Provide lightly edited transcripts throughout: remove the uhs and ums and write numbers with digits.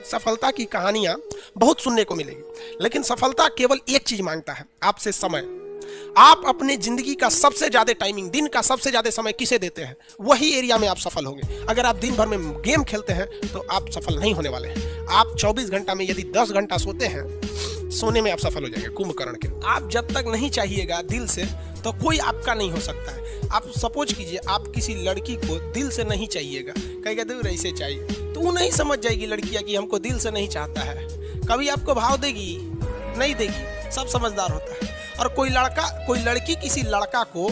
सफलता की कहानियां बहुत सुनने को मिलेगी, लेकिन सफलता केवल एक चीज मांगता है, आपसे समय। आप अपने जिंदगी का सबसे ज्यादा टाइमिंग, दिन का सबसे ज्यादा समय किसे देते हैं, वही एरिया में आप सफल होंगे। अगर आप दिन भर में गेम खेलते हैं तो आप सफल नहीं होने वाले हैं। आप 24 घंटा में यदि 10 घंटा सोते हैं, सोने में आप सफल हो जाएंगे कुंभकर्ण के। आप जब तक नहीं चाहिएगा दिल से, तो कोई आपका नहीं हो सकता है। आप सपोज कीजिए, आप किसी लड़की को दिल से नहीं चाहिएगा, कहेगा दूर ऐसे चाहिए, तो वो नहीं समझ जाएगी लड़कियां कि हमको दिल से नहीं चाहता है। कभी आपको भाव देगी? नहीं देगी। सब समझदार होता है। और कोई लड़की किसी लड़का को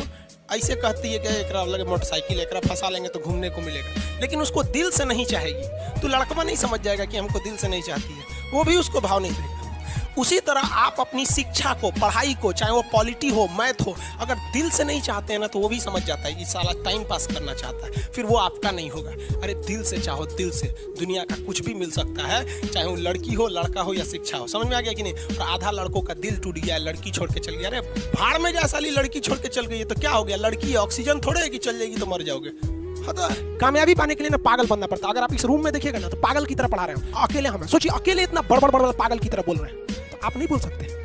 ऐसे कहती है कि एकरा लगे मोटरसाइकिल, एकरा फंसा लेंगे तो घूमने को मिलेगा, लेकिन उसको दिल से नहीं चाहेगी, तो लड़का नहीं समझ जाएगा कि हमको दिल से नहीं चाहती है, वो भी उसको भाव नहीं देगा। उसी तरह आप अपनी शिक्षा को, पढ़ाई को, चाहे वो पॉलिटी हो, मैथ हो, अगर दिल से नहीं चाहते हैं ना, तो वो भी समझ जाता है कि साला टाइम पास करना चाहता है, फिर वो आपका नहीं होगा। अरे दिल से चाहो, दिल से दुनिया का कुछ भी मिल सकता है, चाहे वो लड़की हो, लड़का हो या शिक्षा हो। समझ में आ गया कि नहीं? और आधा लड़कों का दिल टूट गया, लड़की छोड़ के चल गया। अरे भाड़ में जा साली, लड़की छोड़ के चल गई है तो क्या हो गया? लड़की ऑक्सीजन थोड़े है कि चल जाएगी तो मर जाओगे। तो कामयाबी पाने के लिए ना पागल बनना पड़ता है। अगर आप इस रूम में देखिएगा ना, तो पागल की तरह पढ़ा रहे हो, अकेले हम सोचिए, अकेले इतना बड़ पागल की तरह बोल रहे हैं, तो आप नहीं बोल सकते।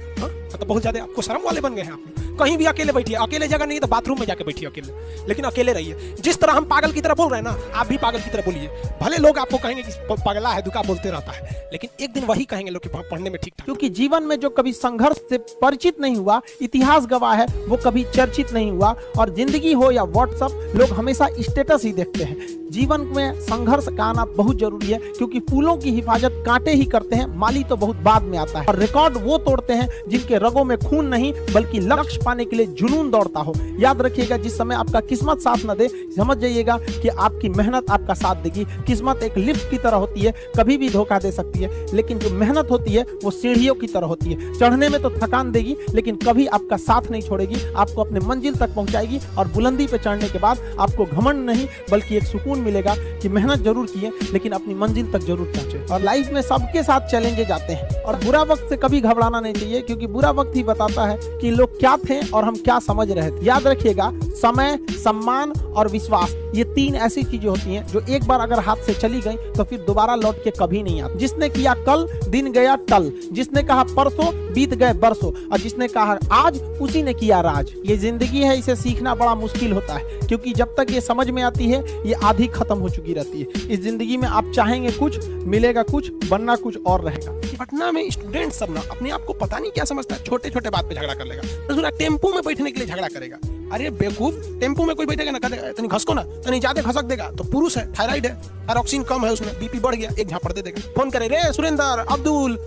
तो बहुत ज्यादा आपको शर्म वाले बन गए हैं। आप कहीं भी अकेले बैठिए, अकेले जगह नहीं तो बाथरूम में जाके बैठिए अकेले, लेकिन अकेले रहिए। जिस तरह हम पागल की तरह बोल रहे हैं ना, आप भी पागल की तरह बोलिए। भले लोग आपको कहेंगे कि पगला है, दुका बोलते रहता है, लेकिन एक दिन वही कहेंगे लोग कि पढ़ने में ठीक। क्योंकि जीवन में जो कभी संघर्ष से परिचित नहीं हुआ, इतिहास गवाह है, वो कभी चर्चित नहीं हुआ। और जिंदगी हो या व्हाट्सएप, लोग हमेशा स्टेटस ही देखते हैं। जीवन में संघर्ष का आना बहुत जरूरी है, क्योंकि फूलों की हिफाजत कांटे ही करते हैं, माली तो बहुत बाद में आता है। और रिकॉर्ड वो तोड़ते हैं जिनके रगों में खून नहीं, बल्कि लक्ष्य पाने के लिए जुनून दौड़ता हो। याद रखिएगा, जिस समय आपका किस्मत साथ न दे, समझ जाइएगा कि आपकी मेहनत आपका साथ देगी। किस्मत एक लिफ्ट की तरह होती है, कभी भी धोखा दे सकती है, लेकिन जो मेहनत होती है वो सीढ़ियों की तरह होती है। चढ़ने में तो थकान देगी, लेकिन कभी आपका साथ नहीं छोड़ेगी, आपको अपने मंजिल तक पहुंचाएगी। और बुलंदी पे चढ़ने के बाद आपको घमंड नहीं, बल्कि एक सुकून मिलेगा कि मेहनत जरूर किए, लेकिन अपनी मंजिल तक जरूर पहुंचे। और लाइफ में सबके साथ चैलेंजेस आते हैं, और बुरा वक्त से कभी घबराना नहीं चाहिए, क्योंकि बुरा वक्त ही बताता है कि लोग क्या थे और हम क्या समझ रहे थे। याद रखिएगा, समय, सम्मान और विश्वास, ये तीन ऐसी चीजें होती हैं जो एक बार अगर हाथ से चली गई तो फिर दोबारा लौट के कभी नहीं आती। जिसने किया कल, दिन गया टल। जिसने कहा परसों, बीत गए बरसों। और जिसने कहा आज, उसी ने किया राज। ये जिंदगी है, इसे सीखना बड़ा मुश्किल होता है, क्योंकि जब तक ये समझ में आती है, ये आधी खत्म हो चुकी रहती है। इस जिंदगी में आप चाहेंगे कुछ, मिलेगा कुछ, बनना कुछ और रहेगा। पटना में स्टूडेंट सब ना अपने आप को पता नहीं क्या समझता है, छोटे छोटे बात पे झगड़ा कर लेगा। तो टेम्पो में बैठने के लिए झगड़ा करेगा। अरे बेवकूफ, टेम्पो में कोई बैठेगा ना, तनी घसको ना, तनी ज्यादा घसक देगा तो पुरुष है, थायराइड है, थायरॉक्सिन कम है उसमें, बीपी बढ़ गया, एक झापड़ दे देगा। फोन करे, रे सुरेंद्र, अब्दुल,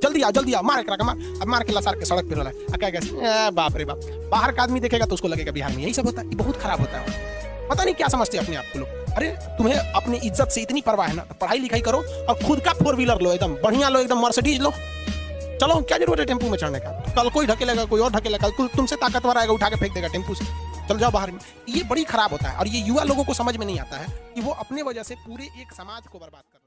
जल्दी आ, मार के मार के लसार के सड़क पे रोला है। क्या बाप रे बाप, बाहर का आदमी देखेगा तो उसको लगेगा बिहार में यही सब होता है। ये बहुत खराब होता है। पता नहीं क्या समझते अपने आप को लोग। अरे तुम्हें अपनी इज्जत से इतनी परवाह है ना, तो पढ़ाई लिखाई करो और खुद का 4 व्हीलर लो, एकदम बढ़िया लो, एकदम मर्सिडीज लो। चलो, क्या जरूरत है टेम्पो में चढ़ने का? कल कोई ढकेलेगा, कोई और ढकेलेगा, कल तुमसे ताकतवर आएगा, उठा के फेंक देगा टेम्पो से। चल जाओ बाहर में। ये बड़ी खराब होता है, और ये युवा लोगों को समझ में नहीं आता है कि वो अपने वजह से पूरे एक समाज को बर्बाद कर